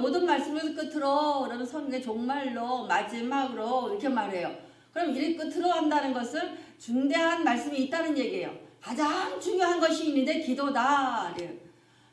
모든 말씀에서 끝으로 그러면 성경의 종말로 마지막으로 이렇게 말해요. 그럼 이렇게 끝으로 한다는 것은 중대한 말씀이 있다는 얘기예요. 가장 중요한 것이 있는데 기도다.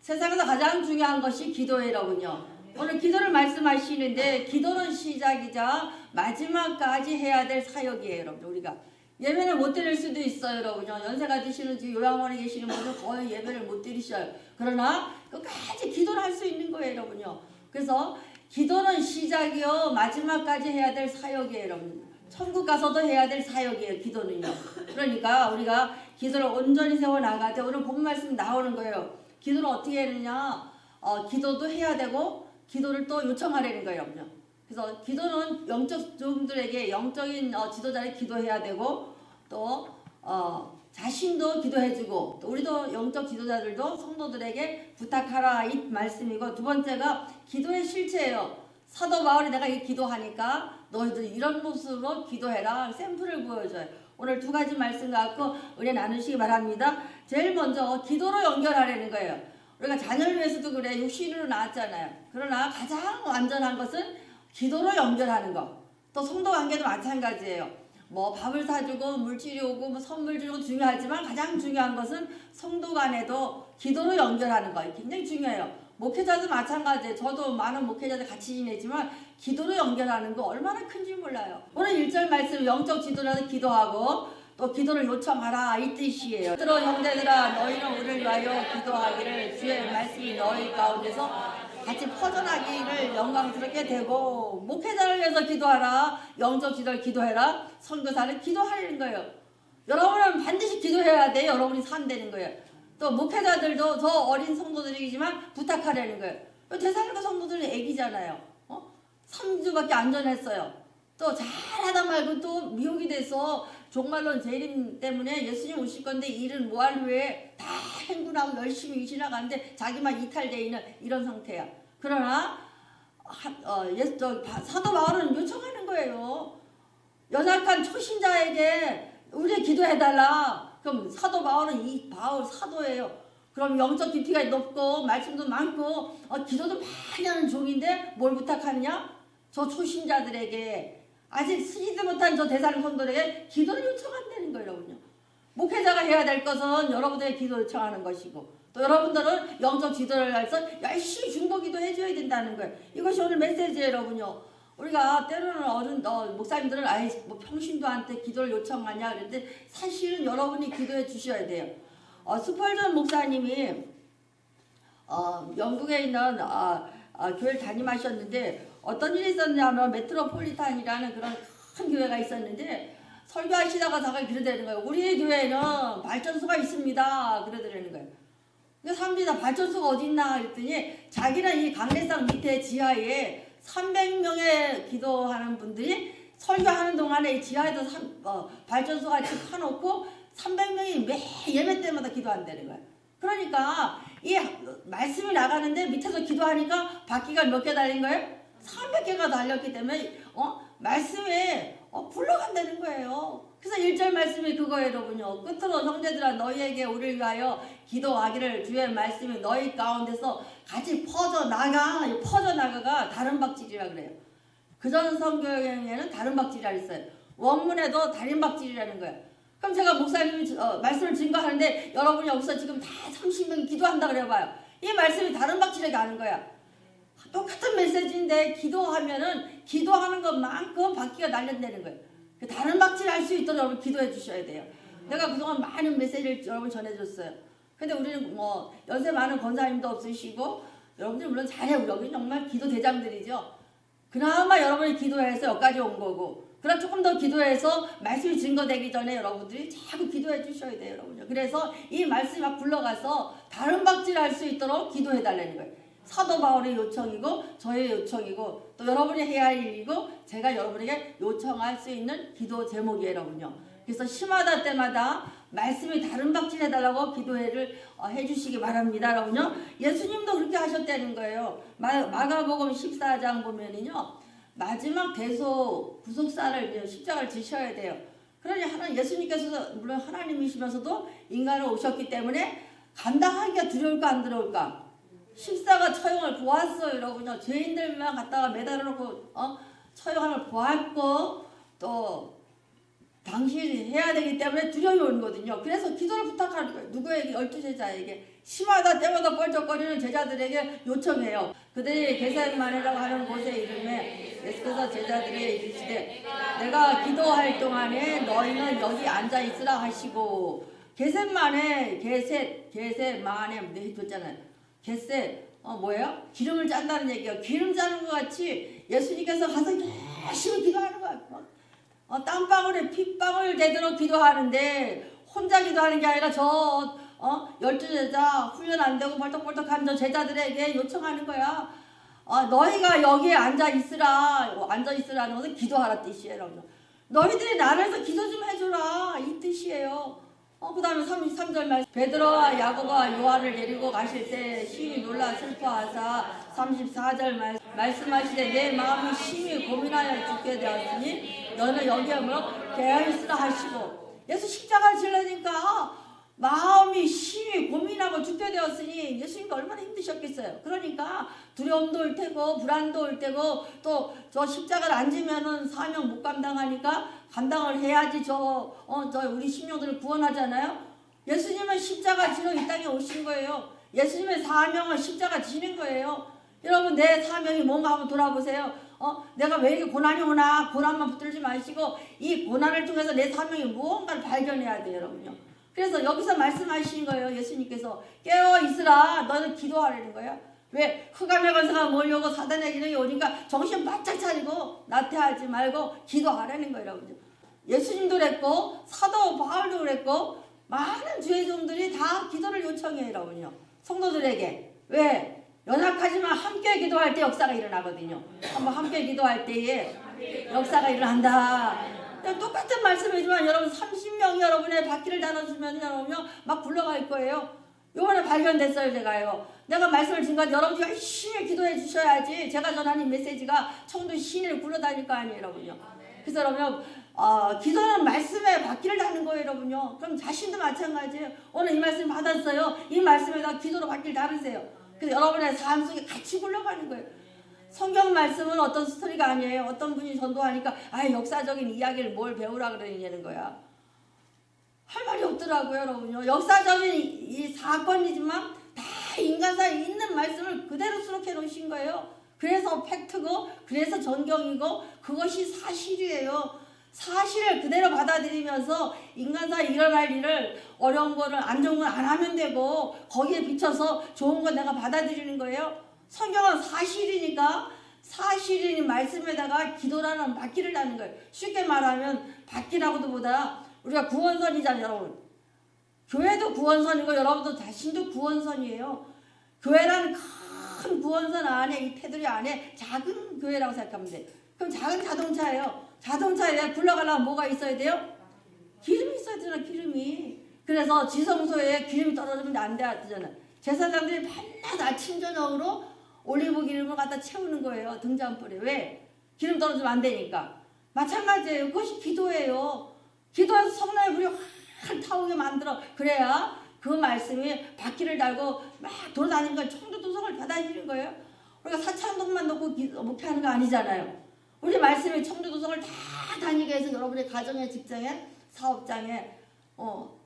세상에서 가장 중요한 것이 기도회라군요. 오늘 기도를 말씀하시는데 기도는 시작이자 마지막까지 해야 될 사역이에요. 여러분 우리가 예배를 못 드릴 수도 있어요. 여러분요. 연세가 드시는 요양원에 계시는 분은 거의 예배를 못 드리셔요. 그러나 끝까지 기도를 할 수 있는 거예요. 여러분요. 그래서 기도는 시작이요 마지막까지 해야 될 사역이에요. 여러분. 천국 가서도 해야 될 사역이에요. 기도는요. 그러니까 우리가 기도를 온전히 세워나가야 돼. 오늘 본 말씀 나오는 거예요. 기도를 어떻게 했느냐. 기도도 해야 되고 기도를 또 요청하려는 거예요. 여러분요. 그래서 기도는 영적 종들에게 영적인 지도자를 기도해야 되고 또 자신도 기도해주고 또 우리도 영적 지도자들도 성도들에게 부탁하라 이 말씀이고 두 번째가 기도의 실체예요. 사도 바울이 내가 기도하니까 너희들 이런 모습으로 기도해라 샘플을 보여줘요. 오늘 두 가지 말씀 갖고 은혜 나누시기 바랍니다. 제일 먼저 기도로 연결하려는 거예요. 우리가 자녀를 위해서도 그래 육신으로 낳았잖아요. 그러나 가장 완전한 것은 기도로 연결하는 거. 또 성도 관계도 마찬가지예요. 뭐 밥을 사주고 물질이 오고 뭐 선물 주고 중요하지만 가장 중요한 것은 성도 간에도 기도로 연결하는 거. 굉장히 중요해요. 목회자도 마찬가지예요. 저도 많은 목회자들 같이 지내지만 기도로 연결하는 거 얼마나 큰지 몰라요. 오늘 1절 말씀 영적 지도라도 기도하고 또 기도를 요청하라 이 뜻이에요. 들어 형제들아 너희는 우리를 위하여 기도하기를 주의 말씀이 너희 가운데서 같이 퍼져나기를 영광스럽게 되고 목회자를 위해서 기도하라 영적 지도를 기도해라 선교사를 기도하려는 거예요. 여러분은 반드시 기도해야 돼. 여러분이 산다는 거예요. 또 목회자들도 저 어린 성도들이지만 부탁하려는 거예요. 대사님과 성도들은 애기잖아요. 3주밖에 안 전했어요. 또 잘하다 말고 또 미혹이 돼서 종말론 재림 때문에 예수님 오실 건데 일은 뭐할 후에 다 행군하고 열심히 지나가는데 자기만 이탈되어 있는 이런 상태야. 그러나 사도 바울은 요청하는 거예요. 연약한 초신자에게 우리 기도해달라. 그럼 사도 바울은 이 바울 사도예요. 그럼 영적 깊이가 높고 말씀도 많고 기도도 많이 하는 종인데 뭘 부탁하느냐? 저 초신자들에게 아직 쓰지도 못한 저 대사님 성도들에게 기도를 요청한다는 거예요. 여러분요. 목회자가 해야 될 것은 여러분들의 기도 요청하는 것이고 또 여러분들은 영적 지도를 해서 열심히 중보기도 해줘야 된다는 거예요. 이것이 오늘 메시지예요. 여러분요. 우리가 때로는 목사님들은 뭐 평신도한테 기도를 요청하냐 그랬는데 사실은 여러분이 기도해 주셔야 돼요. 스펄전 목사님이 영국에 있는 교회를 담임하셨는데 어떤 일이 있었냐면 메트로폴리탄이라는 그런 큰 교회가 있었는데 설교하시다가 자기가 그러더라는 거예요. 우리 교회는 발전소가 있습니다. 그러더라는 거예요. 그러니까 사람들이 다 발전소가 어디 있나 그랬더니 자기는 이 강례상 밑에 지하에 300명의 기도하는 분들이 설교하는 동안에 지하에도 발전소 같이 파놓고 300명이 매 예배 때마다 기도한다는 거예요. 그러니까 이 말씀이 나가는데 밑에서 기도하니까 바퀴가 몇 개 달린 거예요? 300개가 달렸기 때문에 말씀에 굴러간다는 거예요. 그래서 1절 말씀이 그거예요. 여러분요. 끝으로 형제들아 너희에게 우리를 위하여 기도하기를 주의 말씀이 너희 가운데서 같이 퍼져나가가 다른 박질이라 그래요. 그전 성경에는 다른 박질이라 했어요. 원문에도 다른 박질이라는 거예요. 그럼 제가 목사님이 말씀을 증거하는데 여러분이 여기서 지금 다 30명 기도한다 그래봐요. 이 말씀이 다른 박질에 가는 거야. 똑같은 메시지인데 기도하면은 기도하는 것만큼 바퀴가 날린다는 거예요. 다른 박질 할 수 있도록 여러분 기도해 주셔야 돼요. 내가 그동안 많은 메시지를 여러분 전해줬어요. 근데 우리는 뭐 연세 많은 권사님도 없으시고 여러분들 물론 잘해요. 여기 정말 기도 대장들이죠. 그나마 여러분이 기도해서 여기까지 온 거고 그럼 조금 더 기도해서 말씀이 증거되기 전에 여러분들이 자꾸 기도해 주셔야 돼요. 여러분요. 그래서 이 말씀이 막 굴러가서 다른 박질 할 수 있도록 기도해 달라는 거예요. 사도 바울의 요청이고 저의 요청이고 또 여러분이 해야 할 일이고 제가 여러분에게 요청할 수 있는 기도 제목이에요. 여러분요. 그래서 심하다 때마다 말씀이 다른 박질 해달라고 기도회를 해주시기 바랍니다. 여러분요. 예수님도 그렇게 하셨다는 거예요. 마가복음 14장 보면은요. 마지막 대소 구속사를 십자가를 지셔야 돼요. 그러니 예수님께서 물론 하나님이시면서도 인간으로 오셨기 때문에 감당하기가 두려울까 안 두려울까? 십자가 처형을 보았어요, 여러분요. 죄인들만 갖다가 매달아 놓고 처형을 보았고 또 당신이 해야 되기 때문에 두려움이 오는 거거든요. 그래서 기도를 부탁하는 거예요. 누구에게? 12제자에게. 심하다 때마다 뻘쩍거리는 제자들에게 요청해요. 그들이 게셋마네라고 하는 곳의 이름에 예수께서 제자들에게 이르시되 내가 기도할 동안에 너희는 여기 앉아 있으라 하시고. 게셋마네, 게셋마네 네 줬잖아요. 게셋 뭐예요? 기름을 짠다는 얘기예요. 기름 짜는 것 같이 예수님께서 가서 열심히 기도하는 거예요. 땀방울에 핏방울 되도록 기도하는데 혼자 기도하는 게 아니라 저 12제자 훈련 안 되고 벌떡벌떡한 저 제자들에게 요청하는 거야. 너희가 여기에 앉아 있으라는 것은 기도하라 뜻이에요. 너희들이 나라에서 기도 좀 해줘라 이 뜻이에요. 그 다음에 33절 말씀. 베드로와 야고보와 요한을 데리고 가실 때 심히 놀라 슬퍼하사 34절 말씀하시되 내 마음이 심히 고민하여 죽게 되었으니 너는 여기에 깨어있으라 하시고. 예수 십자가를 지려니까 마음이 심히 고민하고 죽게 되었으니 예수님도 얼마나 힘드셨겠어요. 그러니까 두려움도 올 테고 불안도 올 테고 또 저 십자가를 안 지면은 사명 못 감당하니까 감당을 해야지 저 우리 심령들을 구원하잖아요. 예수님은 십자가 지러 이 땅에 오신 거예요. 예수님의 사명은 십자가 지는 거예요. 여러분 내 사명이 뭔가 한번 돌아보세요. 내가 왜 이렇게 고난이 오나 고난만 붙들지 마시고 이 고난을 통해서 내 사명이 무언가를 발견해야 돼요, 여러분요. 그래서 여기서 말씀하신 거예요. 예수님께서 깨어 있으라. 너는 기도하라는 거예요. 왜? 흑암의 권세가 몰려오고 사단의 기능이 오니까 정신 바짝 차리고 나태하지 말고 기도하라는 거예요, 여러분. 예수님도 그랬고 사도 바울도 그랬고 많은 주의 종들이 다 기도를 요청해요, 여러분요. 성도들에게. 왜? 연약하지만 함께 기도할 때 역사가 일어나거든요. 한번 함께 기도할 때에 역사가 일어난다. 똑같은 말씀이지만 여러분 30명이 여러분의 바퀴를 나눠주면 여러분 막 굴러갈 거예요. 요번에 발견됐어요. 제가요. 내가 말씀을 준 건 여러분이 열심히 기도해 주셔야지 제가 전하는 메시지가 청도 시내를 굴러다닐 거 아니에요, 여러분요. 그래서 여러분 기도는 말씀에 바퀴를 다는 거예요, 여러분요. 그럼 자신도 마찬가지예요. 오늘 이 말씀 받았어요. 이 말씀에다 기도로 바퀴를 다루세요. 그래서 여러분의 삶 속에 같이 굴러가는 거예요. 성경 말씀은 어떤 스토리가 아니에요. 어떤 분이 전도하니까 역사적인 이야기를 뭘 배우라 그러냐는 거야. 할 말이 없더라고요, 여러분요. 역사적인 이 사건이지만 다 인간사에 있는 말씀을 그대로 수록해 놓으신 거예요. 그래서 팩트고 그래서 전경이고 그것이 사실이에요. 사실을 그대로 받아들이면서 인간사에 일어날 일을 어려운 거를 안 좋은 건 안 하면 되고 거기에 비춰서 좋은 건 내가 받아들이는 거예요. 성경은 사실이니까 사실인 말씀에다가 기도라는 바퀴를 다는 거예요. 쉽게 말하면 바퀴라고도 보다 우리가 구원선이잖아요, 여러분. 교회도 구원선이고 여러분도 자신도 구원선이에요. 교회라는 큰 구원선 안에 이 테두리 안에 작은 교회라고 생각하면 돼요. 그럼 작은 자동차예요. 자동차에 굴러가려면 뭐가 있어야 돼요? 기름이 있어야 되잖아, 기름이. 그래서 지성소에 기름이 떨어지면 안 되잖아. 제사장들이 밤낮 아침 저녁으로 올리브 기름을 갖다 채우는 거예요. 등잔불에. 왜? 기름 떨어지면 안 되니까. 마찬가지예요. 그것이 기도예요. 기도해서 성령의 불이 확 타오게 만들어. 그래야 그 말씀이 바퀴를 달고 막 돌아다니는 청도 도성을 다다니는 거예요. 우리가 사창동만 놓고 목회하는 거 아니잖아요. 우리 말씀이 청도 도성을 다 다니게 해서 여러분의 가정에, 직장에, 사업장에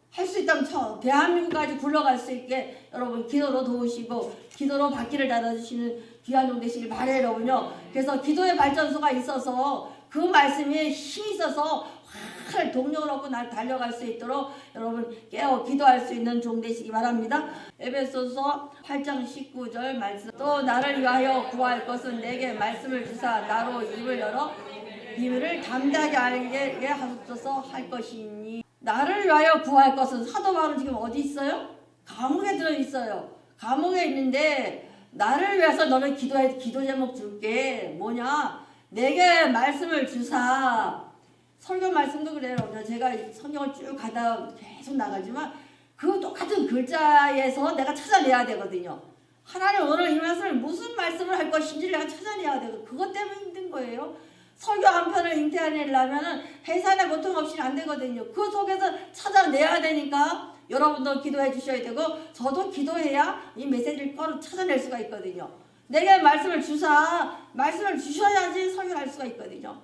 할 수 있다면 대한민국까지 굴러갈 수 있게 여러분 기도로 도우시고 기도로 바퀴를 달아주시는 귀한 종 되시길 바래요, 여러분요. 그래서 기도의 발전소가 있어서 그 말씀에 힘이 있어서 확 동력을 얻고 달려갈 수 있도록 여러분 깨어 기도할 수 있는 종 되시기 바랍니다. 에베소서 8장 19절 말씀. 또 나를 위하여 구할 것은 내게 말씀을 주사 나로 입을 열어 비밀을 담대하게 알게 하소서 할 것이니. 나를 위하여 구할 것은 사도 바울은 지금 어디 있어요? 감옥에 들어있어요. 감옥에 있는데 나를 위해서 너는 기도해. 기도 제목 줄게. 뭐냐? 내게 말씀을 주사. 설교 말씀도 그래요. 제가 성경을 쭉 가다 계속 나가지만 그 똑같은 글자에서 내가 찾아내야 되거든요. 하나님 오늘 이 말씀을 무슨 말씀을 할 것인지를 내가 찾아내야 되고 그것 때문에 힘든 거예요. 설교 한 편을 잉태하려면 해산의 고통 없이는 안 되거든요. 그 속에서 찾아내야 되니까 여러분도 기도해 주셔야 되고 저도 기도해야 이 메시지를 찾아낼 수가 있거든요. 내게 말씀을 주셔야지 설교할 수가 있거든요.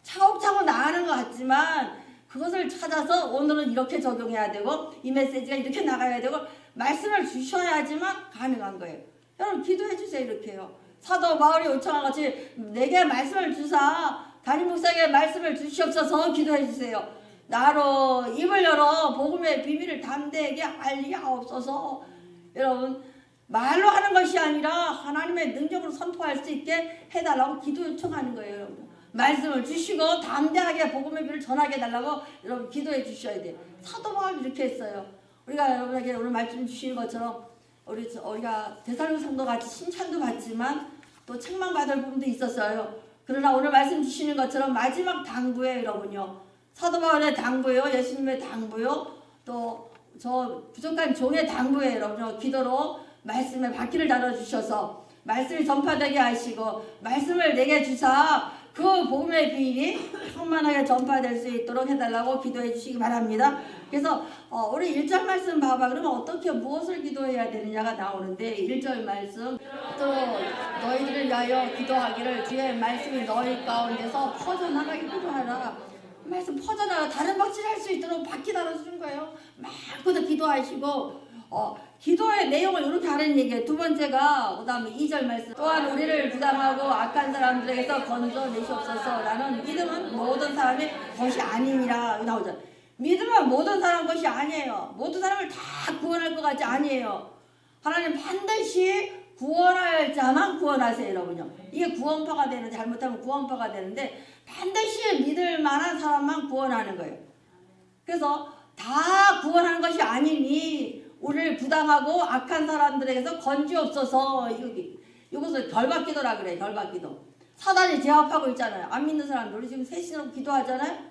차곡차곡 나가는 것 같지만 그것을 찾아서 오늘은 이렇게 적용해야 되고 이 메시지가 이렇게 나가야 되고 말씀을 주셔야지만 가능한 거예요. 여러분 기도해 주세요. 이렇게요. 사도 바울이 요청한 것이 내게 말씀을 주사 담임 목사에게 말씀을 주시옵소서 기도해 주세요. 나로 입을 열어 복음의 비밀을 담대하게 알리옵소서. 여러분 말로 하는 것이 아니라 하나님의 능력으로 선포할 수 있게 해달라고 기도 요청하는 거예요. 여러분 말씀을 주시고 담대하게 복음의 비밀을 전하게 해달라고 여러분 기도해 주셔야 돼요. 사도 바울이 이렇게 했어요. 우리가 여러분에게 오늘 말씀 주시는 것처럼 우리가 데살로니가 성도 같이 칭찬도 받지만 또 책망받을 부분도 있었어요. 그러나 오늘 말씀 주시는 것처럼 마지막 당부예요. 여러분요. 사도 바울의 당부요. 예수님의 당부요. 또 저 부족한 종의 당부예요. 여러분요. 기도로 말씀의 바퀴를 달아주셔서 말씀이 전파되게 하시고 말씀을 내게 주사 그 복음의 비밀이 충만하게 전파될 수 있도록 해달라고 기도해 주시기 바랍니다. 그래서 우리 1절 말씀 봐봐. 그러면 어떻게 무엇을 기도해야 되느냐가 나오는데 1절 말씀 또 너희들을 위하여 기도하기를 주의 말씀이 너희 가운데서 퍼져나가게 기도하라. 말씀 퍼져나가 다른 박질 할 수 있도록 바퀴 달아주는 거예요. 마음껏 기도하시고 기도의 내용을 이렇게 하는 얘기예요. 두 번째가 그 다음에 2절 말씀 또한 우리를 부당하고 악한 사람들에게서 건져내시옵소서. 라는 믿음은 모든 사람의 것이 아니니라 나오죠. 믿음은 모든 사람 것이 아니에요. 모든 사람을 다 구원할 것 같지 아니에요. 하나님 반드시 구원할 자만 구원하세요. 여러분요. 이게 구원파가 되는 잘못하면 구원파가 되는데 반드시 믿을 만한 사람만 구원하는 거예요. 그래서 다 구원하는 것이 아니니 우리를 부당하고 악한 사람들에게서 건지옵소서. 이것을 결박기도라 그래요. 결박기도. 사단이 제압하고 있잖아요. 안 믿는 사람들 우리 지금 새신으로 기도하잖아요.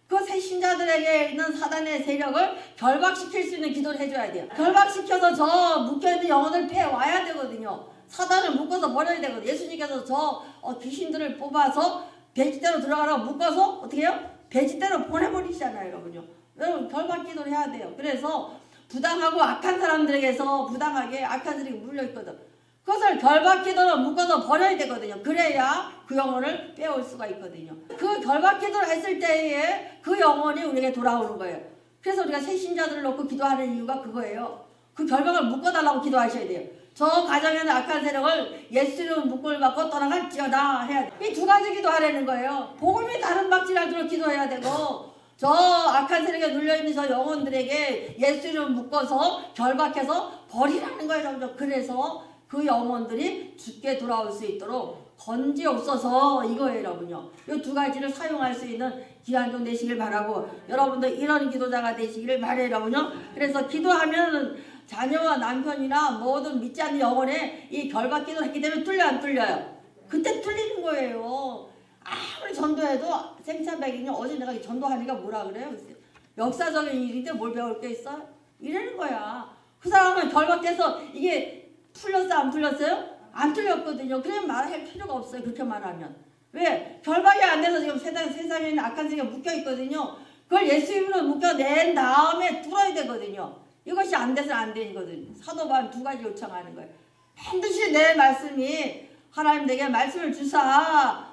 그 새신자들에게 있는 사단의 세력을 결박시킬 수 있는 기도를 해줘야 돼요. 결박시켜서 저 묶여있는 영혼을 빼와야 되거든요. 사단을 묶어서 버려야 되거든요. 예수님께서 저 귀신들을 뽑아서 배지대로 들어가라고 묶어서 어떻게 해요? 배지대로 보내버리시잖아요. 여러분요. 여러분 결박기도를 해야 돼요. 그래서 부당하고 악한 사람들에게서 부당하게 악한 사람이 물려있거든. 그것을 결박기도로 묶어서 버려야 되거든요. 그래야 그 영혼을 빼올 수가 있거든요. 그 결박기도를 했을 때에 그 영혼이 우리에게 돌아오는 거예요. 그래서 우리가 새신자들을 놓고 기도하는 이유가 그거예요. 그 결박을 묶어달라고 기도하셔야 돼요. 저 가정에는 악한 세력을 예수 이름 묶음을 받고 떠나갈지어다 해야 돼요. 이 두 가지 기도하라는 거예요. 복음이 다른 박질하도록 기도해야 되고 저 악한 세력에 눌려있는 저 영혼들에게 예수 이름 묶어서 결박해서 버리라는 거예요. 그래서 그 영혼들이 죽게 돌아올 수 있도록 건지옵소서 이거예요. 여러분요. 이 두 가지를 사용할 수 있는 기한종 되시길 바라고 여러분들 이런 기도자가 되시기를 바래요. 여러분요. 그래서 기도하면 자녀와 남편이나 모든 믿지 않는 영혼에 이 결박 기도를 했기 때문에 뚫려 안 뚫려요? 그때 뚫리는 거예요. 아무리 전도해도 생차백이냐 어제 내가 전도하니까 뭐라 그래요? 역사적인 일인데 뭘 배울 게 있어? 이러는 거야. 그 사람은 결박돼서 이게 풀렸어 안 풀렸어요? 안 풀렸거든요. 그러면 말할 필요가 없어요. 그렇게 말하면. 왜? 결박이 안 돼서 지금 세상에 있는 악한 세계가 묶여있거든요. 그걸 예수 이름으로 묶여낸 다음에 뚫어야 되거든요. 이것이 안 돼서는 안 되거든요. 사도 바울 두 가지 요청하는 거예요. 반드시 내 말씀이 하나님 내게 말씀을 주사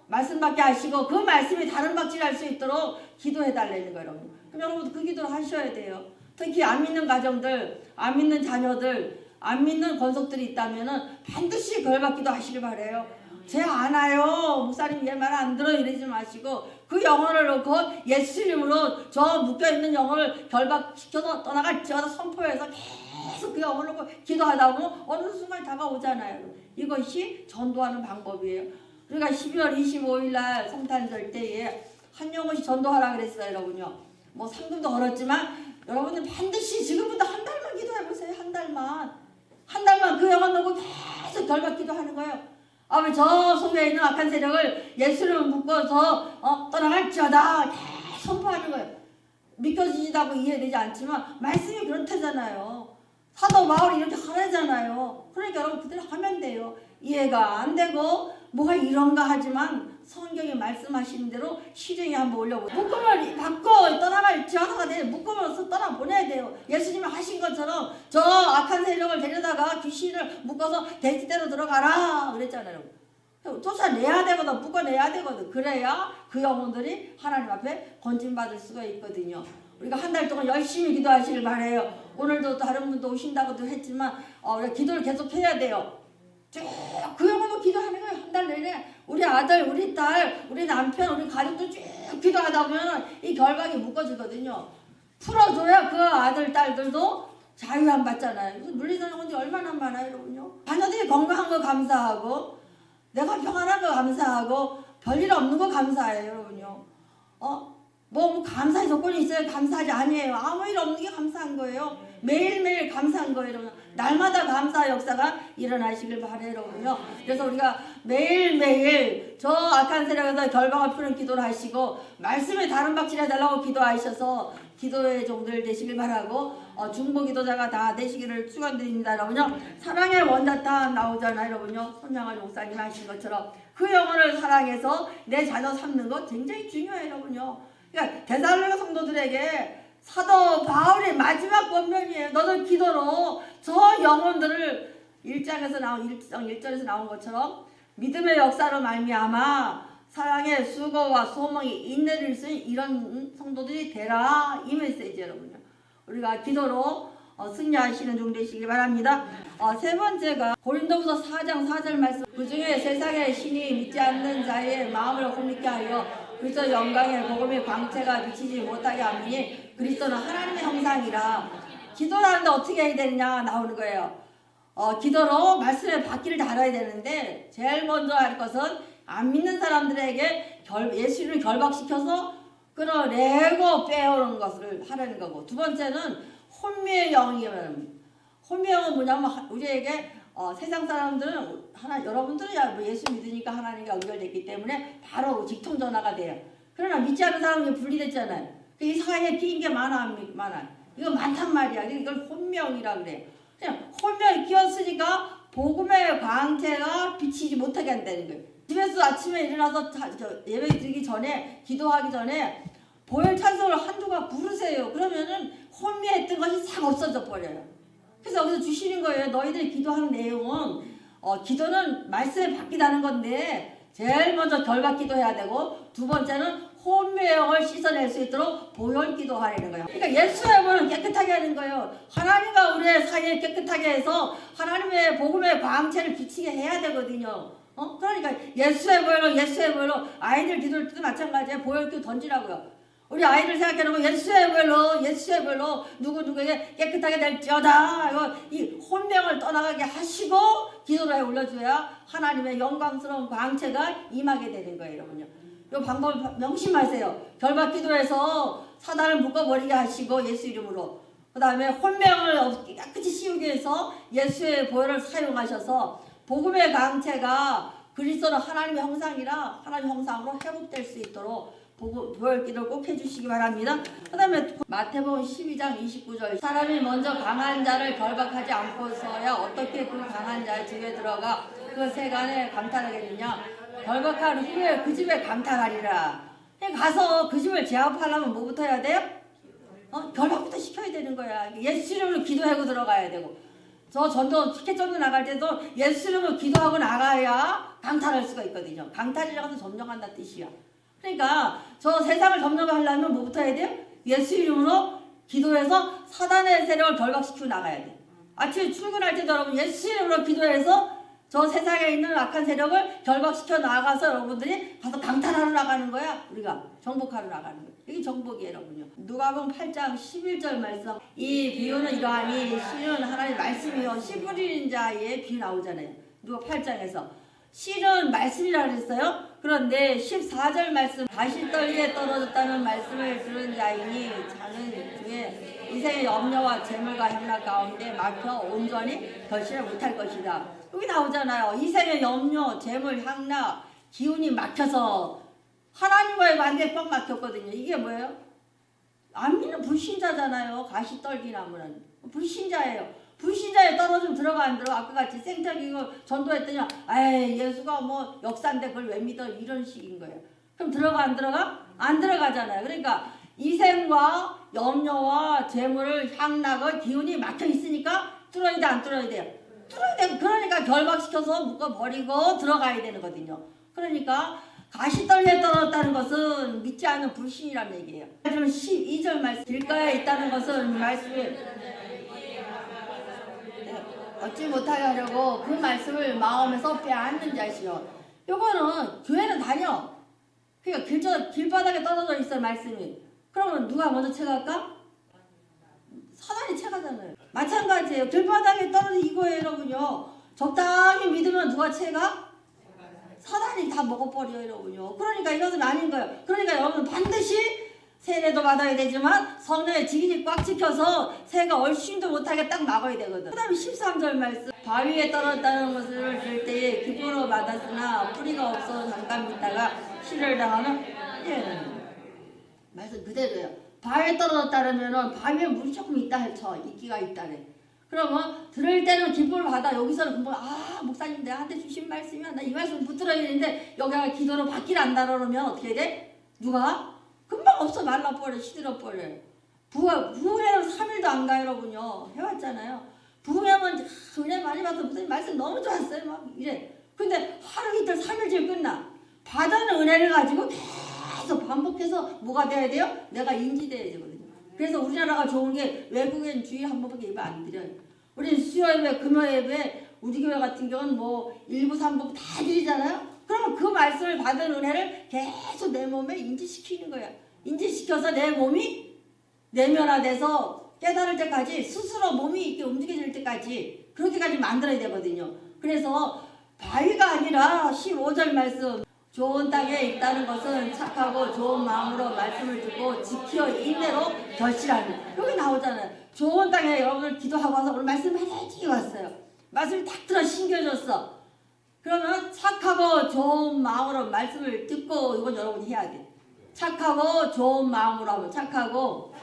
말씀밖에 하시고 그 말씀이 다른 박질할 수 있도록 기도해 달라는 거예요. 여러분. 그럼 여러분 그 기도를 하셔야 돼요. 특히 안 믿는 가정들, 안 믿는 자녀들, 안 믿는 권속들이 있다면 반드시 결박기도 하시길 바래요. 쟤 안 와요. 목사님 얘 말 안 들어 이러지 마시고 그 영혼을 놓고 예수 이름으로 저 묶여있는 영혼을 결박시켜서 떠나갈지어다 선포해서 계속 그 영혼을 놓고 기도하다 보면 어느 순간 다가오잖아요. 이것이 전도하는 방법이에요. 우리가 12월 25일 날 성탄절 때에 한 영혼씩 전도하라 그랬어요. 여러분요. 뭐 상금도 걸었지만 여러분들 반드시 지금부터 한 달만 기도해보세요. 한 달만 그 영혼 놓고 계속 결박기도 하는 거예요. 아버지 저 속에 있는 악한 세력을 예수를 묶어서 떠나갈지어다 계속 선포하는 거예요. 믿겨지지다고 이해되지 않지만 말씀이 그렇다잖아요. 사도 바울이 이렇게 하라잖아요. 그러니까 여러분 그대로 하면 돼요. 이해가 안 되고 뭐가 이런가 하지만 성경이 말씀하시는 대로 실행에 한번 올려보세요. 묶음을 받고 떠나갈 지하사가 돼. 묶음으로써 떠나보내야 돼요. 예수님이 하신 것처럼 저 악한 세력을 데려다가 귀신을 묶어서 돼지대로 들어가라 그랬잖아요. 쫓아내야 되거든. 묶어내야 되거든. 그래야 그 영혼들이 하나님 앞에 건진받을 수가 있거든요. 우리가 한 달 동안 열심히 기도하시길 바라요. 오늘도 다른 분도 오신다고도 했지만 우리가 기도를 계속 해야 돼요. 쭉 그 영혼도 기도하는 거예요. 한 달 내내 우리 아들, 우리 딸, 우리 남편, 우리 가족도 쭉 기도하다 보면 이 결박이 묶어지거든요. 풀어줘야 그 아들, 딸들도 자유함 받잖아요. 물리는 영혼들이 얼마나 많아요, 여러분요. 자녀들이 건강한 거 감사하고 내가 평안한 거 감사하고 별일 없는 거 감사해요, 여러분요. 뭐 감사의 조건이 있어요? 감사하지 아니에요. 아무 일 없는 게 감사한 거예요. 매일매일 감사한 거예요, 여러분. 날마다 감사의 역사가 일어나시길 바래요, 여러분요. 그래서 우리가 매일매일 저 악한 세력에서 결박을 푸는 기도를 하시고 말씀에 다른 박질 해달라고 기도하셔서 기도의 종들 되시길 바라고 중보 기도자가 다 되시기를 축원드립니다, 여러분요. 사랑의 원자탄 나오잖아요, 여러분요. 손양아 목사님 하신 것처럼 그 영혼을 사랑해서 내 자녀 삼는 것 굉장히 중요해요, 여러분요. 그러니까 데살로니가 성도들에게 사도 바울의 마지막 권면이에요. 너들 기도로 저 영혼들을 1장 1절에서 나온 것처럼 믿음의 역사로 말미암아 사랑의 수고와 소망이 인내를 쓴 이런 성도들이 되라, 이 메시지 여러분요. 우리가 기도로 승리하시는 종 되시기 바랍니다. 세 번째가 고린도후서 4장 4절 말씀. 그 중에 세상의 신이 믿지 않는 자의 마음을 혼미케 하여 그리스도 영광의 복음의 광채가 비치지 못하게 하니 그리스도는 하나님의 형상이라. 기도하는데 어떻게 해야 되느냐 나오는 거예요. 기도로 말씀의 바퀴를 달아야 되는데 제일 먼저 할 것은 안 믿는 사람들에게 예수를 결박시켜서 끌어내고 빼오는 것을 하라는 거고, 두 번째는 혼미의 영이에요. 혼미의 영은 뭐냐면 우리에게 세상 사람들은 여러분들은 예수 믿으니까 하나님과 연결됐기 때문에 바로 직통전화가 돼요. 그러나 믿지 않는 사람이 분리됐잖아요. 이 사이에 끼인 게 많아. 이거 많단 말이야. 이걸 혼명이라 그래요. 그냥 혼명이 끼었으니까 복음의 광채가 비치지 못하게 한다는 거예요. 집에서 아침에 일어나서 예배 드리기 전에, 기도하기 전에 보혈 찬송을 한두가 부르세요. 그러면은 혼미했던 것이 싹 없어져 버려요. 그래서 여기서 주시는 거예요. 너희들이 기도하는 내용은 기도는 말씀에 바뀌다는 건데 제일 먼저 결박 기도해야 되고, 두 번째는 혼미의 영을 씻어낼 수 있도록 보혈 기도하라는 거예요. 그러니까 예수의 보혈은 깨끗하게 하는 거예요. 하나님과 우리의 사이를 깨끗하게 해서 하나님의 복음의 광채를 비치게 해야 되거든요. 그러니까 예수의 보혈로 아이들 기도할 때도 마찬가지예요. 보혈 기도 던지라고요. 우리 아이들 생각해놓고 예수의 보혈로 누구에게 깨끗하게 될지어다. 이 혼명을 떠나가게 하시고 기도를 해 올려줘야 하나님의 영광스러운 광채가 임하게 되는 거예요, 여러분요. 이 방법을 명심하세요. 결박 기도해서 사단을 묶어버리게 하시고 예수 이름으로, 그 다음에 혼명을 깨끗이 씌우기 위해서 예수의 보혈을 사용하셔서 복음의 광채가 그리스도는 하나님의 형상이라 하나님의 형상으로 회복될 수 있도록 보혈 기도를 꼭 해주시기 바랍니다. 그 다음에 마태복음 12장 29절. 사람이 먼저 강한 자를 결박하지 않고서야 어떻게 그 강한 자의 집에 들어가 그 세간에 감탄하겠느냐. 결박한 후에 그 집에 감탄하리라. 가서 그 집을 제압하려면 뭐부터 해야 돼요? 결박부터 시켜야 되는 거야. 예수 이름으로 기도하고 들어가야 되고, 저 전도 티켓 전도 나갈 때도 예수 이름으로 기도하고 나가야 강탈할 수가 있거든요. 강탈이라고 해서 점령한다는 뜻이야. 그러니까 저 세상을 점령하려면 뭐부터 해야 돼요? 예수 이름으로 기도해서 사단의 세력을 결박시키고 나가야 돼. 아침에 출근할 때도 여러분 예수 이름으로 기도해서 저 세상에 있는 악한 세력을 결박시켜 나가서 여러분들이 가서 강탈하러 나가는 거야. 우리가 정복하러 나가는 거야. 이게 정복이에요, 여러분요. 누가복음 8장 11절 말씀. 이 비유는 이러하니 씨는 하나님 말씀이요 씨 뿌리는 자의 비유 나오잖아요. 누가 8장에서 씨는 말씀이라 그랬어요. 그런데 14절 말씀, 가시떨기에 떨어졌다는 말씀을 들은 자이니 자는 중에 인생의 염려와 재물과 향락 가운데 막혀 온전히 결실을 못할 것이다. 여기 나오잖아요. 인생의 염려, 재물, 향락, 기운이 막혀서 하나님과의 관계에 꽉 막혔거든요. 이게 뭐예요? 안 믿는 불신자잖아요. 가시떨기 나무는 불신자예요. 불신자에 떨어지면 들어가 안 들어가? 아까 같이 생태기고 전도했더니 에이 예수가 뭐 역사인데 그걸 왜 믿어? 이런 식인 거예요. 그럼 들어가 안 들어가? 안 들어가잖아요. 그러니까 이생과 염려와 재물을 향락의 기운이 막혀 있으니까 뚫어야 돼 안 뚫어야 돼요? 뚫어야 돼. 그러니까 결박시켜서 묶어버리고 들어가야 되는 거거든요. 그러니까 가시떨기에 떨어졌다는 것은 믿지 않는 불신이라는 얘기예요. 그럼 12절 말씀 길가에 있다는 것은 말씀이 얻지 못하게 하려고 그 말씀을 마음에서 빼앗는 자시요. 요거는 교회는 다녀. 그러니까 길바닥에 떨어져 있어 말씀이. 그러면 누가 먼저 채갈까? 사단이 채가잖아요. 마찬가지예요. 길바닥에 떨어진 이거예요 여러분요. 적당히 믿으면 누가 채가? 사단이 다 먹어버려요 여러분요. 그러니까 이것은 아닌 거예요. 그러니까 여러분 반드시 세례도 받아야 되지만 성령의 직인이 꽉 지켜서 새가 얼씬도 못하게 딱 막아야 되거든. 그 다음에 13절 말씀 바위에 떨어졌다는 것을 들 때에 기쁨으로 받았으나 뿌리가 없어 잠깐 있다가 실을 당하면 예 말씀 그대로예요. 바위에 떨어졌다면 바위에 물이 조금 있다 쳐 이끼가 있다래. 그러면 들을 때는 기쁨을 받아. 여기서는 금방 목사님 내한테 주신 말씀이야 나 이 말씀 붙들어야 되는데 여기가 기도로 받기를 안다 그러면 어떻게 돼? 누가? 금방 없어 말라버려 시들어버려. 부흥회는 3일도 안 가요 여러분요. 해왔잖아요. 부흥회면 은혜 많이 받아서 무슨 말씀 너무 좋았어요 막 이래. 근데 하루 이틀 3일째 끝나. 받은 은혜를 가지고 계속 반복해서 뭐가 돼야 돼요? 내가 인지돼야 되거든요. 그래서 우리나라가 좋은 게 외국엔 주일 한 번밖에 예배 안 드려요. 우리는 수요 예배, 금요 예배, 우리 교회 같은 경우는 뭐 1부, 3부 다 드리잖아요. 그러면 그 말씀을 받은 은혜를 계속 내 몸에 인지시키는 거야. 인지시켜서 내 몸이 내면화돼서 깨달을 때까지 스스로 몸이 이렇게 움직여질 때까지 그렇게까지 만들어야 되거든요. 그래서 바위가 아니라 15절 말씀 좋은 땅에 있다는 것은 착하고 좋은 마음으로 말씀을 듣고 지켜 인내로 결실하는 여기 나오잖아요. 좋은 땅에 여러분들 기도하고 와서 오늘 말씀 많이 왔어요. 말씀이 딱 들어 신겨졌어. 그러면 착하고 좋은 마음으로 말씀을 듣고 이건 여러분이 해야 돼. 착하고 좋은 마음으로 하면 착하고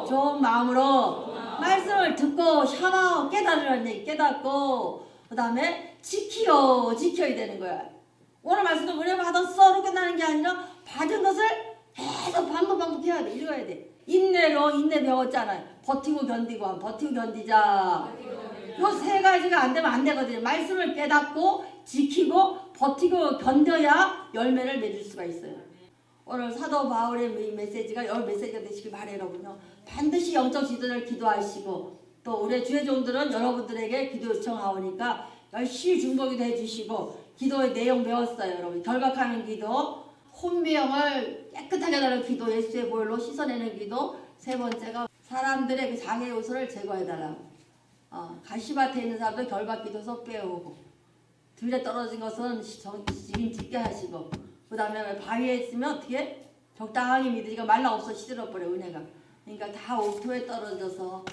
좋은 마음으로 말씀을 듣고 샤마 깨달으라는 얘기 깨닫고 그 다음에 지켜야 되는 거야. 오늘 말씀도 은혜 받았어로 끝나는 게 아니라 받은 것을 계속 반복해야 돼. 읽어야 돼. 인내 배웠잖아요. 버티고 견디고 버티고 견디자. 요 세 가지가 안 되면 안 되거든요. 말씀을 깨닫고 지키고 버티고 견뎌야 열매를 맺을 수가 있어요. 오늘 사도 바울의 메시지가 여러 메시지가 되시길 바래요 여러분요. 반드시 영적 지도를 기도하시고 또 우리 주의 종들은 여러분들에게 기도 요청하오니까 열심히 중보기도 해주시고 기도의 내용 배웠어요 여러분. 결박하는 기도, 혼미형을 깨끗하게 하는 기도, 예수의 보혈로 씻어내는 기도, 세 번째가 사람들의 그 장애 요소를 제거해달라고. 가시밭에 있는 사람들 결박기도서 빼오고 들에 떨어진 것은 지금 짓게 하시고 그 다음에 바위에 있으면 어떻게 적당히 믿으니까 말라 없어 시들어버려 은혜가. 그러니까 다 옥토에 떨어져서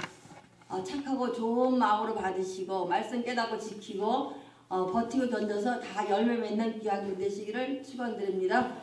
착하고 좋은 마음으로 받으시고 말씀 깨닫고 지키고 버티고 견뎌서 다 열매 맺는 귀한 분 되시기를 축원드립니다.